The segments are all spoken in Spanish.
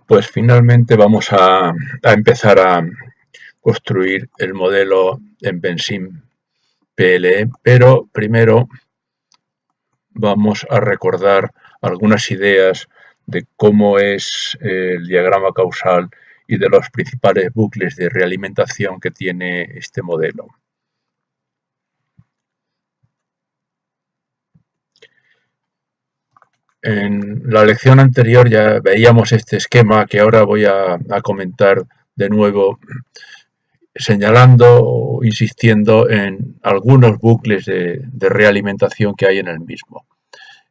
Pues finalmente vamos a empezar a construir el modelo en Pensim PLE, pero primero vamos a recordar algunas ideas de cómo es el diagrama causal y de los principales bucles de realimentación que tiene este modelo. En la lección anterior ya veíamos este esquema que ahora voy a comentar de nuevo, señalando o insistiendo en algunos bucles de realimentación que hay en el mismo.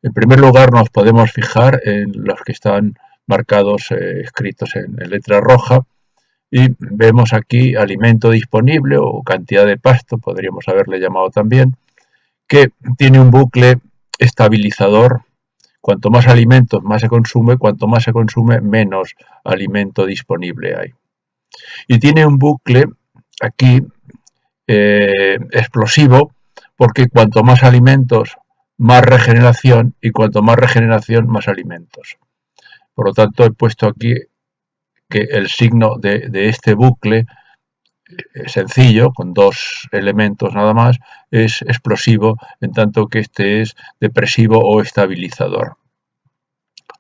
En primer lugar, nos podemos fijar en los que están marcados, escritos en letra roja, y vemos aquí alimento disponible o cantidad de pasto, podríamos haberle llamado también, que tiene un bucle estabilizador. Cuanto más alimentos más se consume, cuanto más se consume, menos alimento disponible hay. Y tiene un bucle aquí explosivo, porque cuanto más alimentos, más regeneración, y cuanto más regeneración, más alimentos. Por lo tanto, he puesto aquí que el signo de este bucle sencillo, con dos elementos nada más, es explosivo, en tanto que este es depresivo o estabilizador.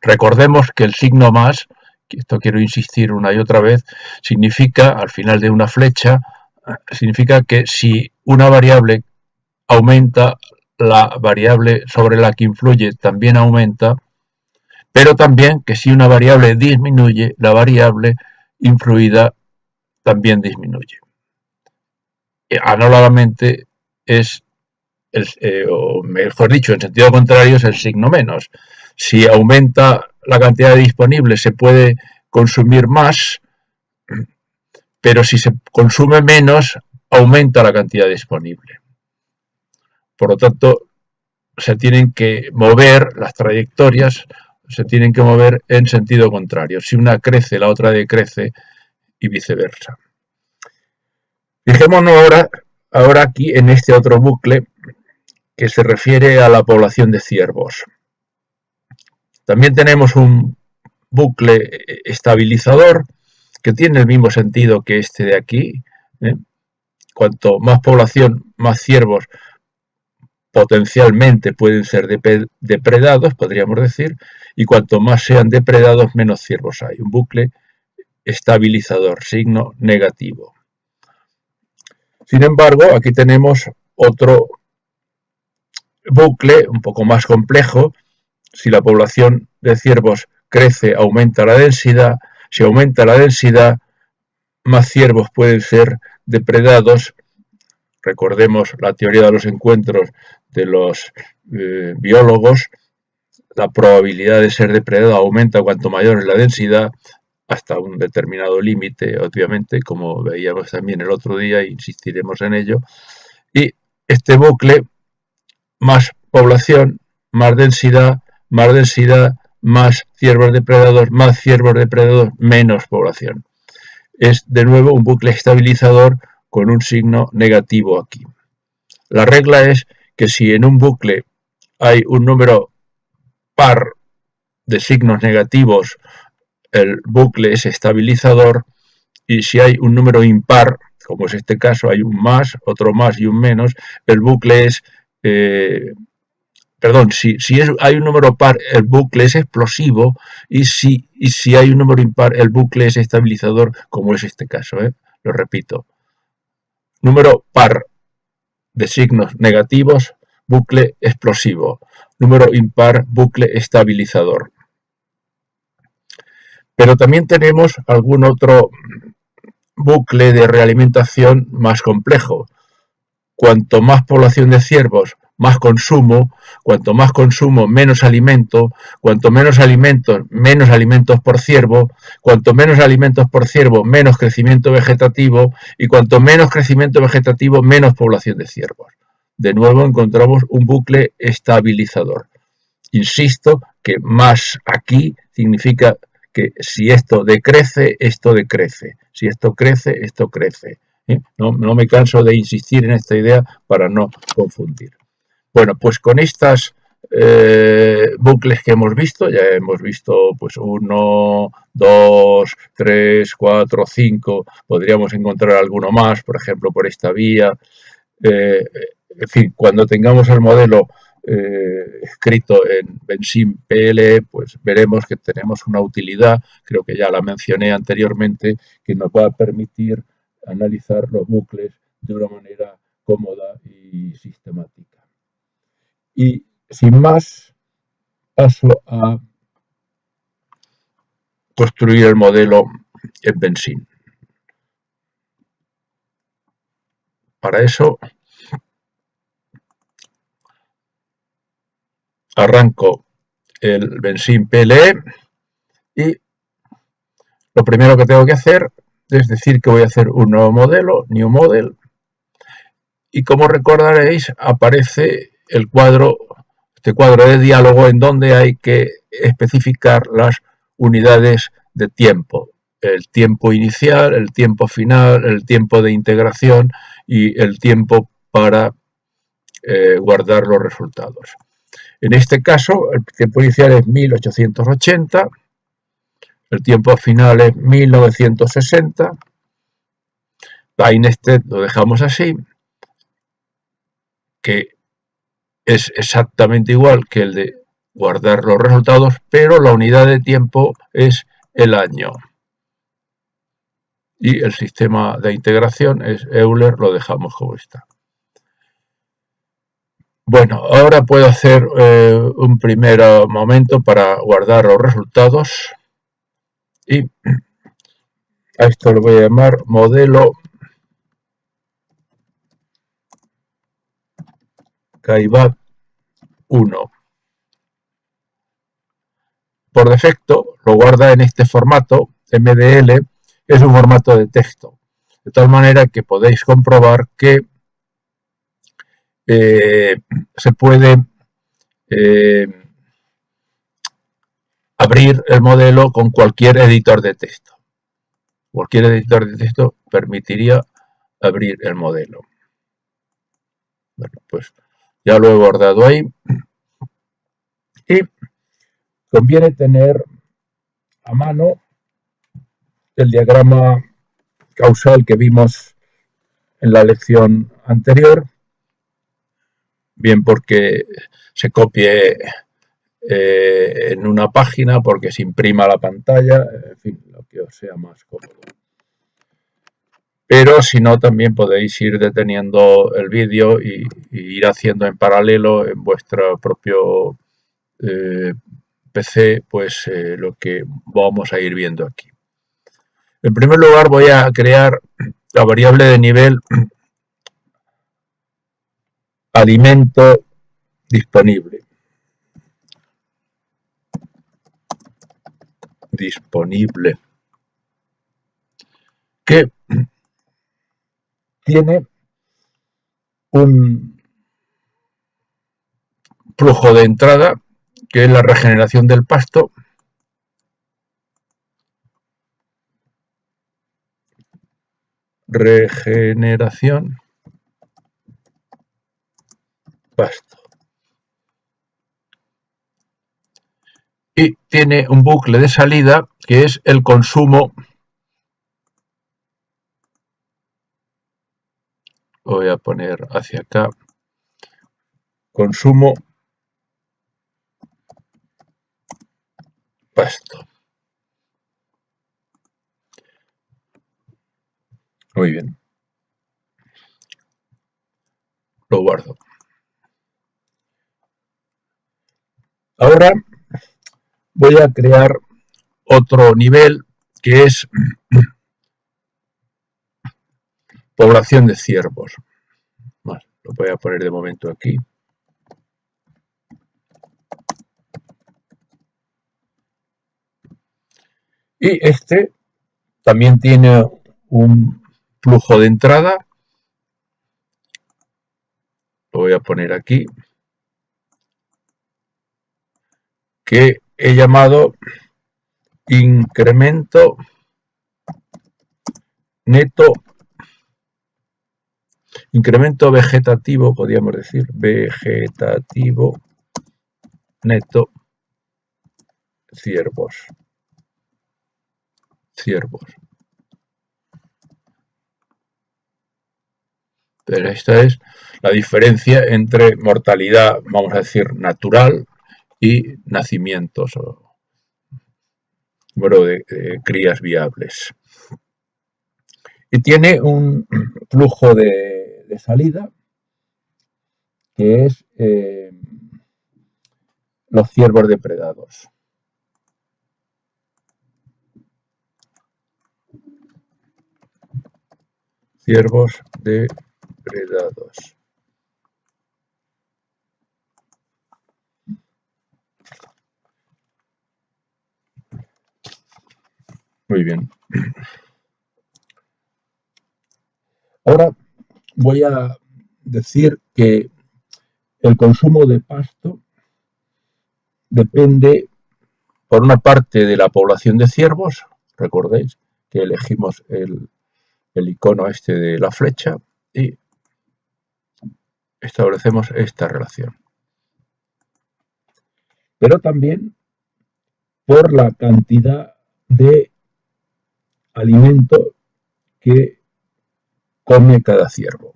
Recordemos que el signo más, que esto quiero insistir una y otra vez, significa, al final de una flecha, significa que si una variable aumenta, la variable sobre la que influye también aumenta, pero también que si una variable disminuye, la variable influida también disminuye. Análogamente es, o mejor dicho, en sentido contrario, es el signo menos. Si aumenta la cantidad disponible, se puede consumir más, pero si se consume menos, aumenta la cantidad disponible. Por lo tanto, se tienen que mover las trayectorias, se tienen que mover en sentido contrario. Si una crece, la otra decrece y viceversa. Fijémonos ahora aquí en este otro bucle que se refiere a la población de ciervos. También tenemos un bucle estabilizador que tiene el mismo sentido que este de aquí. Cuanto más población, más ciervos potencialmente pueden ser depredados, podríamos decir, y cuanto más sean depredados, menos ciervos hay. Un bucle estabilizador, signo negativo. Sin embargo, aquí tenemos otro bucle un poco más complejo. Si la población de ciervos crece, aumenta la densidad. Si aumenta la densidad, más ciervos pueden ser depredados. Recordemos la teoría de los encuentros de los biólogos. La probabilidad de ser depredado aumenta cuanto mayor es la densidad, hasta un determinado límite, obviamente, como veíamos también el otro día, e insistiremos en ello. Y este bucle, más población, más densidad, más ciervos depredados, menos población. Es de nuevo un bucle estabilizador con un signo negativo aquí. La regla es que si en un bucle hay un número par de signos negativos, el bucle es estabilizador, y si hay un número impar, como es este caso, hay un más, otro más y un menos, el bucle es si hay un número par, el bucle es explosivo, y si hay un número impar, el bucle es estabilizador, como es este caso. Lo repito. Número par de signos negativos, bucle explosivo. Número impar, bucle estabilizador. Pero también tenemos algún otro bucle de realimentación más complejo. Cuanto más población de ciervos, más consumo. Cuanto más consumo, menos alimento. Cuanto menos alimentos por ciervo. Cuanto menos alimentos por ciervo, menos crecimiento vegetativo. Y cuanto menos crecimiento vegetativo, menos población de ciervos. De nuevo encontramos un bucle estabilizador. Insisto que más aquí significa que si esto decrece, esto decrece. Si esto crece, esto crece. No me canso de insistir en esta idea para no confundir. Bueno, pues con estas bucles que hemos visto. Ya hemos visto pues 1, 2, 3, 4, 5. Podríamos encontrar alguno más, por ejemplo, por esta vía. En fin, cuando tengamos el modelo escrito en Benzene PLE, pues veremos que tenemos una utilidad, creo que ya la mencioné anteriormente, que nos va a permitir analizar los bucles de una manera cómoda y sistemática. Y sin más, paso a construir el modelo en Benzene. Para eso arranco el Benzene PLE y lo primero que tengo que hacer es decir que voy a hacer un nuevo modelo, New Model, y como recordaréis aparece el cuadro, este cuadro de diálogo en donde hay que especificar las unidades de tiempo, el tiempo inicial, el tiempo final, el tiempo de integración y el tiempo para guardar los resultados. En este caso, el tiempo inicial es 1880, el tiempo final es 1960, Time-Step lo dejamos así, que es exactamente igual que el de guardar los resultados, pero la unidad de tiempo es el año. Y el sistema de integración es Euler, lo dejamos como está. Bueno, ahora puedo hacer un primer momento para guardar los resultados y a esto lo voy a llamar modelo KaiBat 1. Por defecto lo guarda en este formato, MDL, es un formato de texto. De tal manera que podéis comprobar que se puede abrir el modelo con cualquier editor de texto. Cualquier editor de texto permitiría abrir el modelo. Bueno, pues ya lo he guardado ahí. Y conviene tener a mano el diagrama causal que vimos en la lección anterior, bien porque se copie en una página, porque se imprima la pantalla, en fin, lo que os sea más cómodo. Pero si no, también podéis ir deteniendo el vídeo y ir haciendo en paralelo en vuestro propio PC, pues lo que vamos a ir viendo aquí. En primer lugar voy a crear la variable de nivel alimento disponible. Que tiene un flujo de entrada que es la regeneración del pasto, pasto, y tiene un bucle de salida que es el consumo. Voy a poner hacia acá, consumo pasto. Muy bien. Lo guardo. Ahora voy a crear otro nivel que es población de ciervos. Bueno, lo voy a poner de momento aquí. Y este también tiene un flujo de entrada. Lo voy a poner aquí. Que he llamado incremento neto, incremento vegetativo, podríamos decir, vegetativo neto ciervos. Pero esta es la diferencia entre mortalidad, vamos a decir, natural y nacimientos o número de crías viables. Y tiene un flujo de salida que es los ciervos depredados. Ciervos depredados. Muy bien. Ahora voy a decir que el consumo de pasto depende, por una parte, de la población de ciervos. Recordéis que elegimos el icono este de la flecha y establecemos esta relación. Pero también por la cantidad de alimento que come cada ciervo.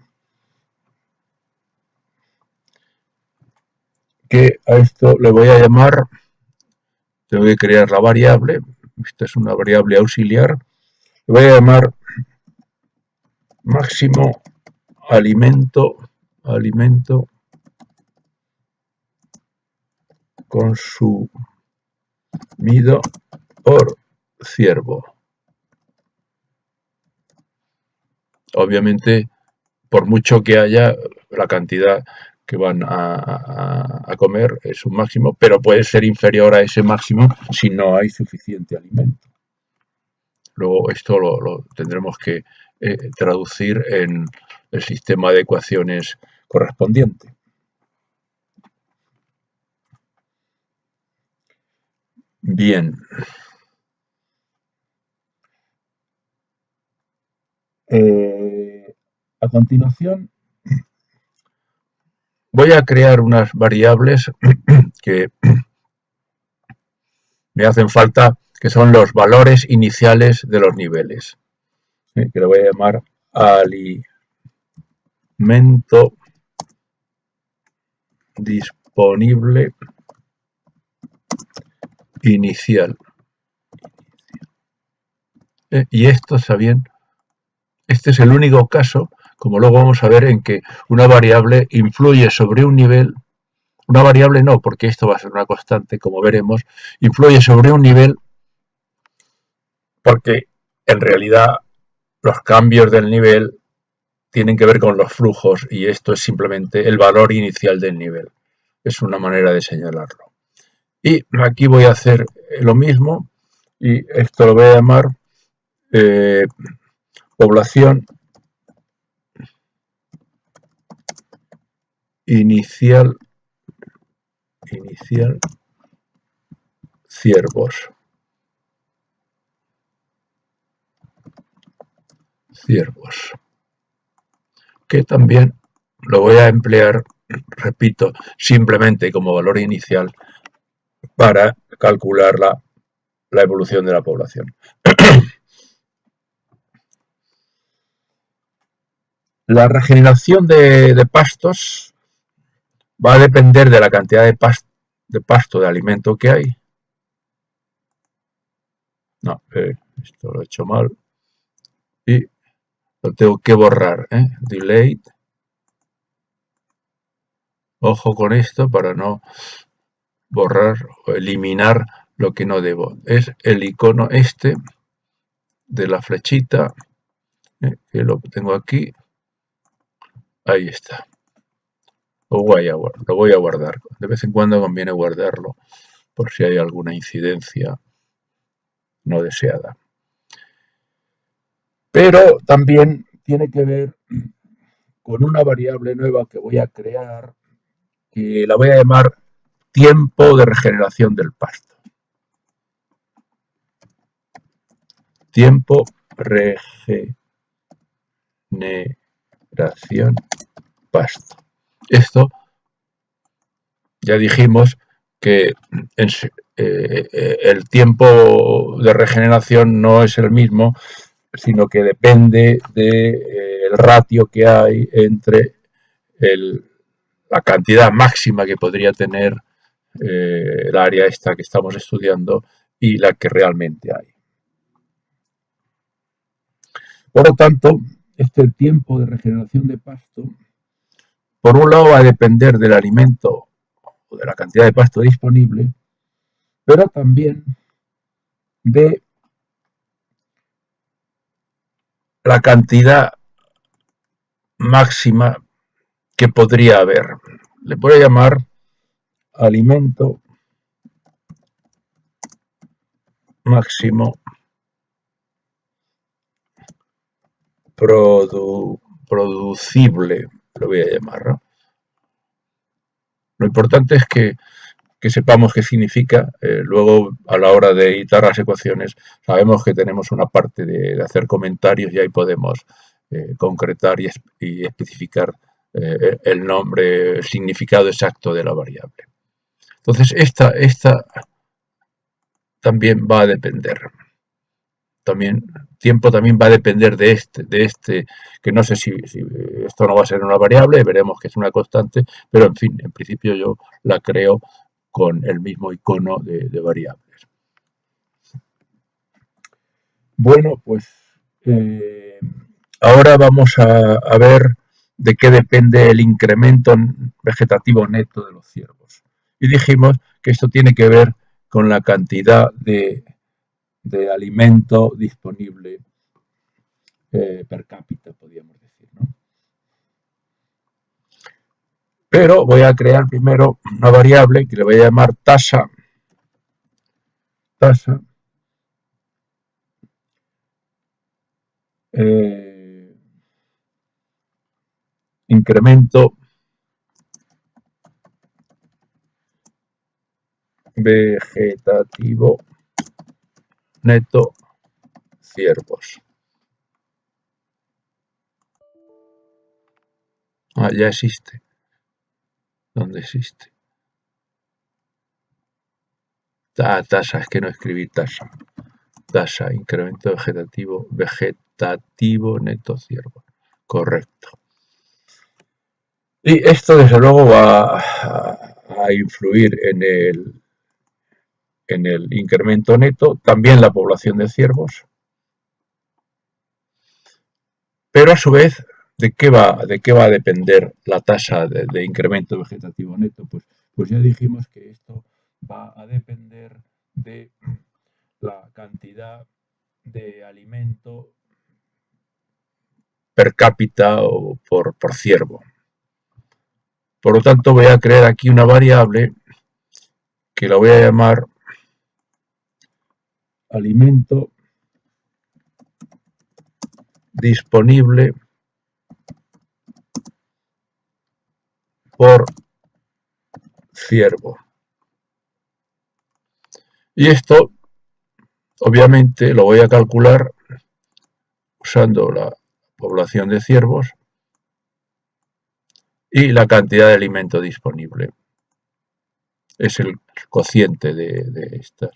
Que a esto le voy a llamar, tengo que crear la variable, esta es una variable auxiliar, le voy a llamar máximo alimento consumido por ciervo. Obviamente, por mucho que haya, la cantidad que van a comer es un máximo, pero puede ser inferior a ese máximo si no hay suficiente alimento. Luego esto lo tendremos que traducir en el sistema de ecuaciones correspondiente. Bien. A continuación voy a crear unas variables que me hacen falta, que son los valores iniciales de los niveles, que le voy a llamar alimento disponible inicial. Y esto está bien. Este es el único caso, como luego vamos a ver, en que una variable influye sobre un nivel. Una variable no, porque esto va a ser una constante, como veremos, influye sobre un nivel porque en realidad los cambios del nivel tienen que ver con los flujos y esto es simplemente el valor inicial del nivel. Es una manera de señalarlo. Y aquí voy a hacer lo mismo y esto lo voy a llamar población inicial ciervos. Que también lo voy a emplear, repito, simplemente como valor inicial para calcular la evolución de la población. La regeneración de pastos va a depender de la cantidad de pasto, de alimento que hay. No, esto lo he hecho mal. Y lo tengo que borrar. Delete. Ojo con esto para no borrar o eliminar lo que no debo. Es el icono este de la flechita, que lo tengo aquí. Ahí está. Lo voy a guardar. De vez en cuando conviene guardarlo por si hay alguna incidencia no deseada. Pero también tiene que ver con una variable nueva que voy a crear, que la voy a llamar tiempo de regeneración del pasto. Tiempo regeneración pasto. Esto ya dijimos que el tiempo de regeneración no es el mismo, sino que depende del ratio que hay entre la cantidad máxima que podría tener el área esta que estamos estudiando y la que realmente hay. Por lo tanto, este tiempo de regeneración de pasto, por un lado va a depender del alimento o de la cantidad de pasto disponible, pero también de la cantidad máxima que podría haber. Le voy a llamar alimento máximo producible, lo voy a llamar, ¿no? Lo importante es que sepamos qué significa. Luego, a la hora de editar las ecuaciones, sabemos que tenemos una parte de hacer comentarios y ahí podemos concretar y especificar el nombre, el significado exacto de la variable. Entonces, esta también va a depender. Tiempo también va a depender de este, que no sé si esto no va a ser una variable, veremos que es una constante, pero en fin, en principio yo la creo con el mismo icono de variables. Bueno, pues ahora vamos a ver de qué depende el incremento vegetativo neto de los ciervos. Y dijimos que esto tiene que ver con la cantidad de alimento disponible per cápita, podríamos decir, ¿no? Pero voy a crear primero una variable que le voy a llamar tasa incremento vegetativo neto ciervos. Ah, ya existe. ¿Dónde existe? Tasa, es que no escribí tasa. Tasa, incremento vegetativo neto ciervo. Correcto. Y esto desde luego va a influir en el incremento neto, también la población de ciervos, pero a su vez, ¿de qué va a depender la tasa de incremento vegetativo neto? Pues ya dijimos que esto va a depender de la cantidad de alimento per cápita o por ciervo. Por lo tanto, voy a crear aquí una variable que la voy a llamar alimento disponible por ciervo. Y esto, obviamente, lo voy a calcular usando la población de ciervos y la cantidad de alimento disponible. Es el cociente de estas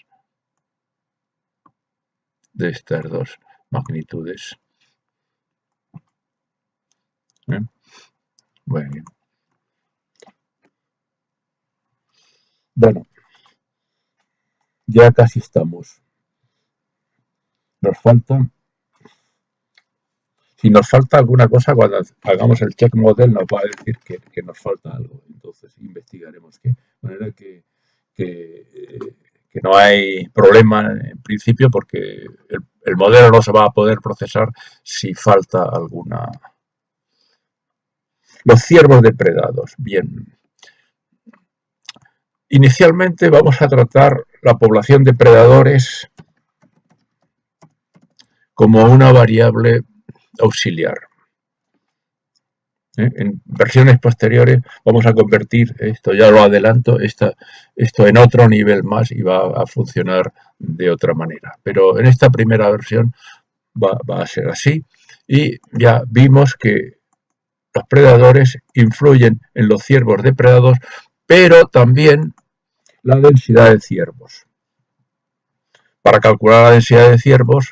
dos magnitudes. Muy bien. Bueno, ya casi estamos. Nos falta, si nos falta alguna cosa, cuando hagamos el check model nos va a decir que nos falta algo. Entonces investigaremos qué. De manera que no hay problema en principio porque el modelo no se va a poder procesar si falta alguna. Los ciervos depredados. Bien. Inicialmente vamos a tratar la población de predadores como una variable auxiliar. En versiones posteriores vamos a convertir esto, ya lo adelanto, esto en otro nivel más y va a funcionar de otra manera. Pero en esta primera versión va a ser así y ya vimos que los predadores influyen en los ciervos depredados, pero también la densidad de ciervos. Para calcular la densidad de ciervos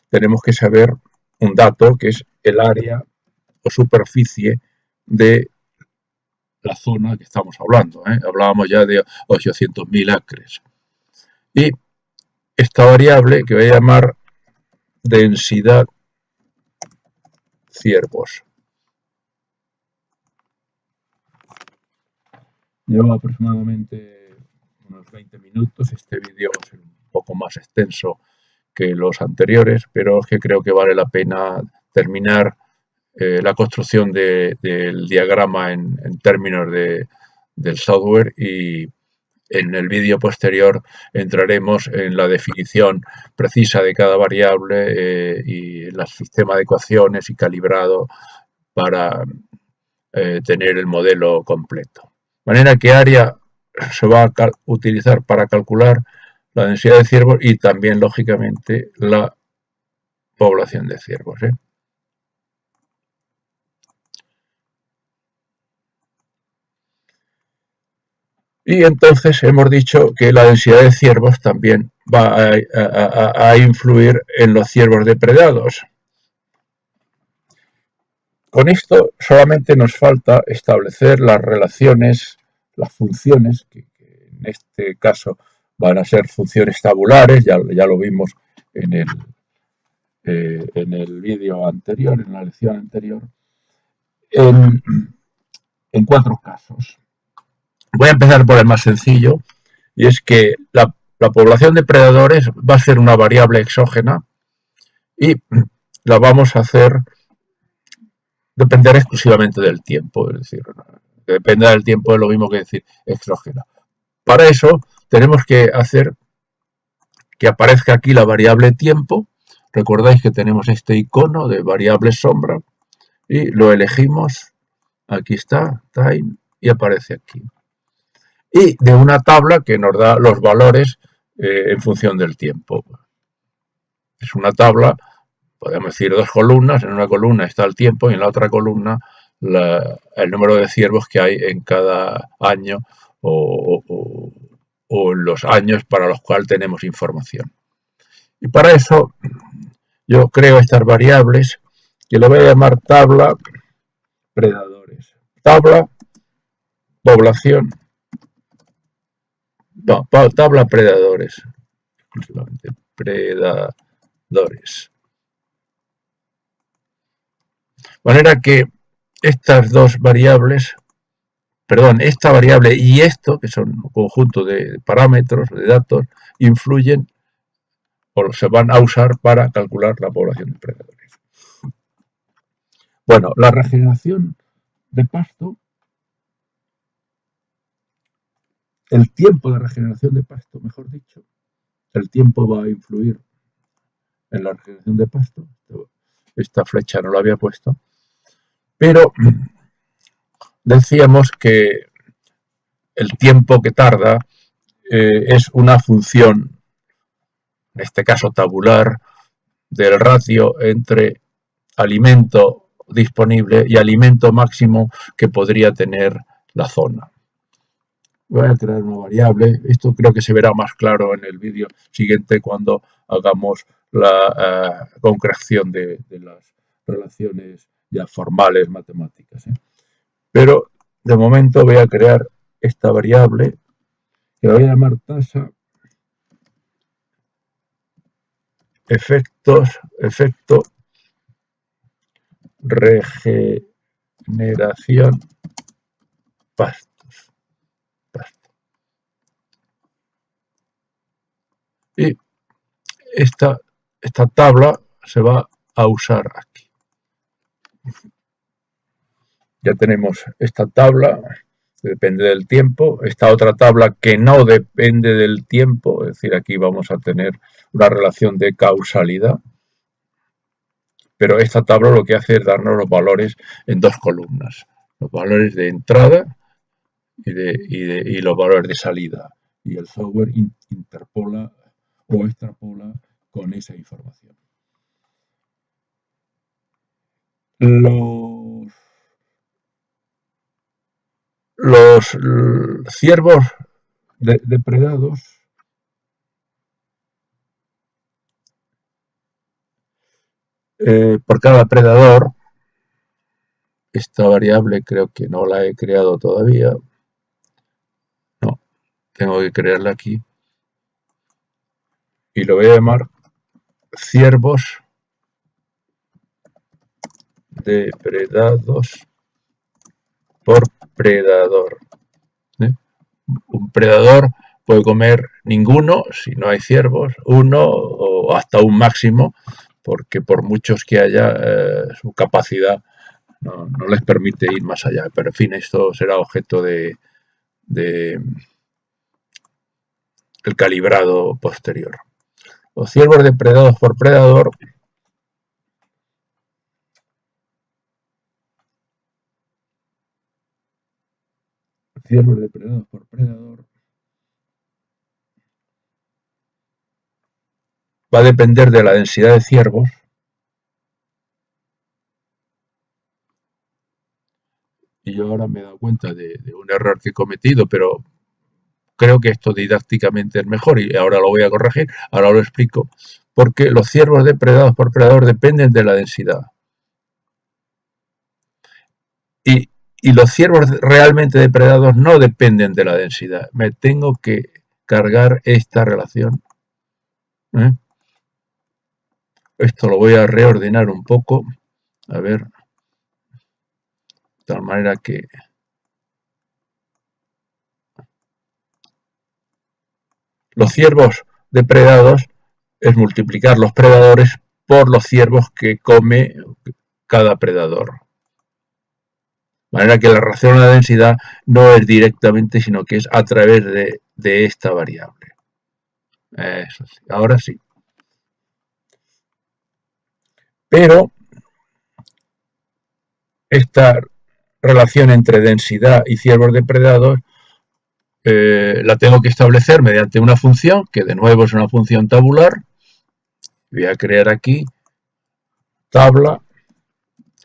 tenemos que saber un dato que es el área o superficie de la zona que estamos hablando. Hablábamos ya de 800.000 acres. Y esta variable que voy a llamar densidad ciervos. Lleva aproximadamente unos 20 minutos. Este vídeo va a ser un poco más extenso que los anteriores, pero es que creo que vale la pena terminar la construcción del diagrama en términos del software, y en el vídeo posterior entraremos en la definición precisa de cada variable y el sistema de ecuaciones y calibrado para tener el modelo completo. De manera que área se va a utilizar para calcular la densidad de ciervos y también, lógicamente, la población de ciervos. Y entonces hemos dicho que la densidad de ciervos también va a influir en los ciervos depredados. Con esto solamente nos falta establecer las relaciones, las funciones, que en este caso van a ser funciones tabulares, ya lo vimos en el vídeo anterior, en la lección anterior, en 4 casos. Voy a empezar por el más sencillo, y es que la población de predadores va a ser una variable exógena y la vamos a hacer depender exclusivamente del tiempo, es decir, que dependa del tiempo es lo mismo que decir exógena. Para eso tenemos que hacer que aparezca aquí la variable tiempo. Recordáis que tenemos este icono de variable sombra y lo elegimos, aquí está, time, y aparece aquí. Y de una tabla que nos da los valores en función del tiempo. Es una tabla, podemos decir 2 columnas, en una columna está el tiempo y en la otra columna el número de ciervos que hay en cada año o en los años para los cuales tenemos información. Y para eso yo creo estas variables que le voy a llamar tabla predadores. Tabla población, no, tabla predadores, exclusivamente predadores. De manera que estas dos variables, perdón, esta variable y esto, que son un conjunto de parámetros, de datos, influyen o se van a usar para calcular la población de predadores. Bueno, la regeneración de pasto, el tiempo de regeneración de pasto, mejor dicho, el tiempo va a influir en la regeneración de pasto. Esta flecha no la había puesto, pero decíamos que el tiempo que tarda es una función, en este caso tabular, del ratio entre alimento disponible y alimento máximo que podría tener la zona. Voy a crear una variable, esto creo que se verá más claro en el vídeo siguiente cuando hagamos la concreción de las relaciones ya formales matemáticas. Pero de momento voy a crear esta variable que la voy a llamar tasa efecto regeneración pastos. Y esta tabla se va a usar aquí. Ya tenemos esta tabla, depende del tiempo, esta otra tabla que no depende del tiempo, es decir, aquí vamos a tener una relación de causalidad, pero esta tabla lo que hace es darnos los valores en 2 columnas, los valores de entrada y los valores de salida, y el software interpola o extrapola con esa información. Los ciervos depredados por cada predador. Esta variable creo que no la he creado todavía. No, tengo que crearla aquí. Y lo voy a llamar ciervos depredados por predador. Un predador puede comer ninguno si no hay ciervos, uno o hasta un máximo, porque por muchos que haya, su capacidad no les permite ir más allá. Pero en fin, esto será objeto de el calibrado posterior. Los ciervos depredados por predador va a depender de la densidad de ciervos y yo ahora me he dado cuenta de un error que he cometido, pero creo que esto didácticamente es mejor y ahora lo voy a corregir, ahora lo explico, porque los ciervos depredados por predador dependen de la densidad. Y los ciervos realmente depredados no dependen de la densidad. Me tengo que cargar esta relación. Esto lo voy a reordenar un poco. A ver. De tal manera que los ciervos depredados es multiplicar los predadores por los ciervos que come cada predador. De manera que la relación a la densidad no es directamente, sino que es a través de esta variable. Eso sí, ahora sí. Pero esta relación entre densidad y ciervos depredados la tengo que establecer mediante una función, que de nuevo es una función tabular. Voy a crear aquí tabla,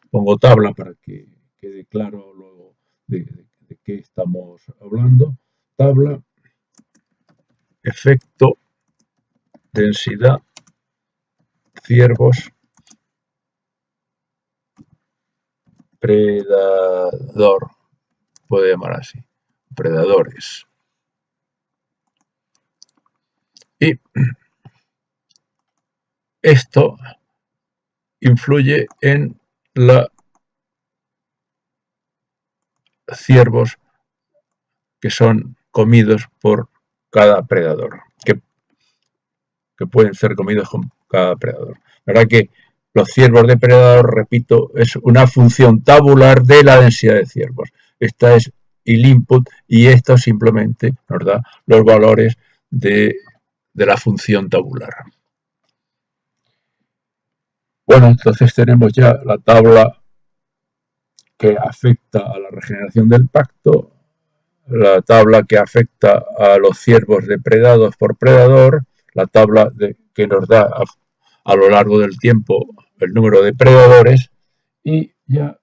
pongo tabla para que quede claro luego de qué estamos hablando. Tabla, efecto, densidad, ciervos, predador, puedo llamar así, predadores. Y esto influye en los ciervos que son comidos por cada predador, que pueden ser comidos con cada predador. La verdad que los ciervos depredador, repito, es una función tabular de la densidad de ciervos. Esta es el input y esto simplemente nos da los valores de la función tabular. Bueno, entonces tenemos ya la tabla que afecta a la regeneración del pacto, la tabla que afecta a los ciervos depredados por predador, la tabla que nos da a lo largo del tiempo el número de predadores y ya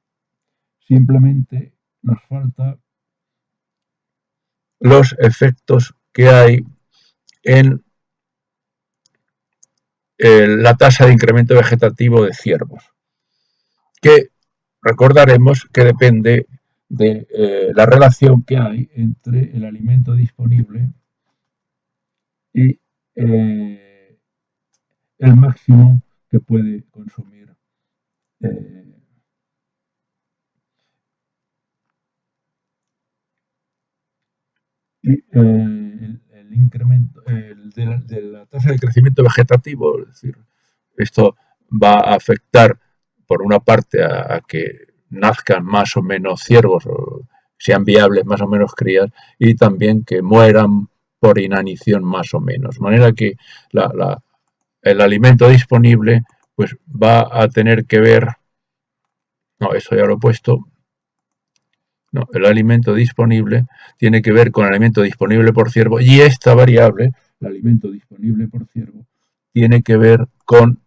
simplemente nos falta los efectos que hay en la tasa de incremento vegetativo de ciervos, que recordaremos que depende de la relación que hay entre el alimento disponible y el máximo que puede consumir el incremento de la tasa de crecimiento vegetativo, es decir, esto va a afectar por una parte a que nazcan más o menos ciervos o sean viables más o menos crías y también que mueran por inanición más o menos. De manera que el alimento disponible pues va a tener que ver, no, eso ya lo he puesto, no, el alimento disponible tiene que ver con el alimento disponible por ciervo y esta variable, el alimento disponible por ciervo, tiene que ver con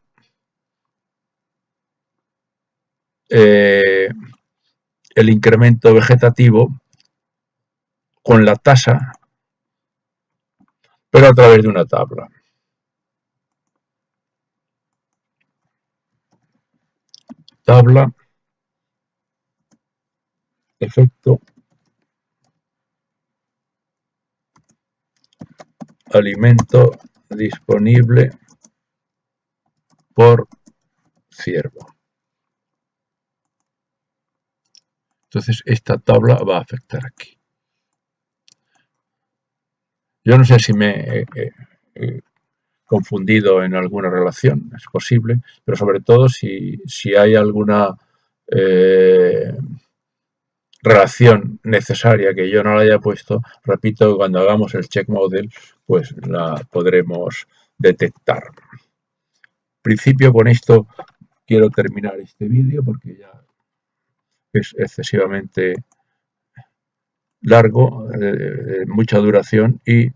el incremento vegetativo, con la tasa pero a través de una tabla. Tabla, efecto, alimento disponible por ciervo. Entonces esta tabla va a afectar aquí. Yo no sé si me he confundido en alguna relación, es posible, pero sobre todo si hay alguna relación necesaria que yo no la haya puesto, repito que cuando hagamos el check model, pues la podremos detectar. En principio, con esto quiero terminar este vídeo porque ya es excesivamente largo, mucha duración, y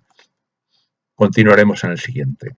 continuaremos en el siguiente.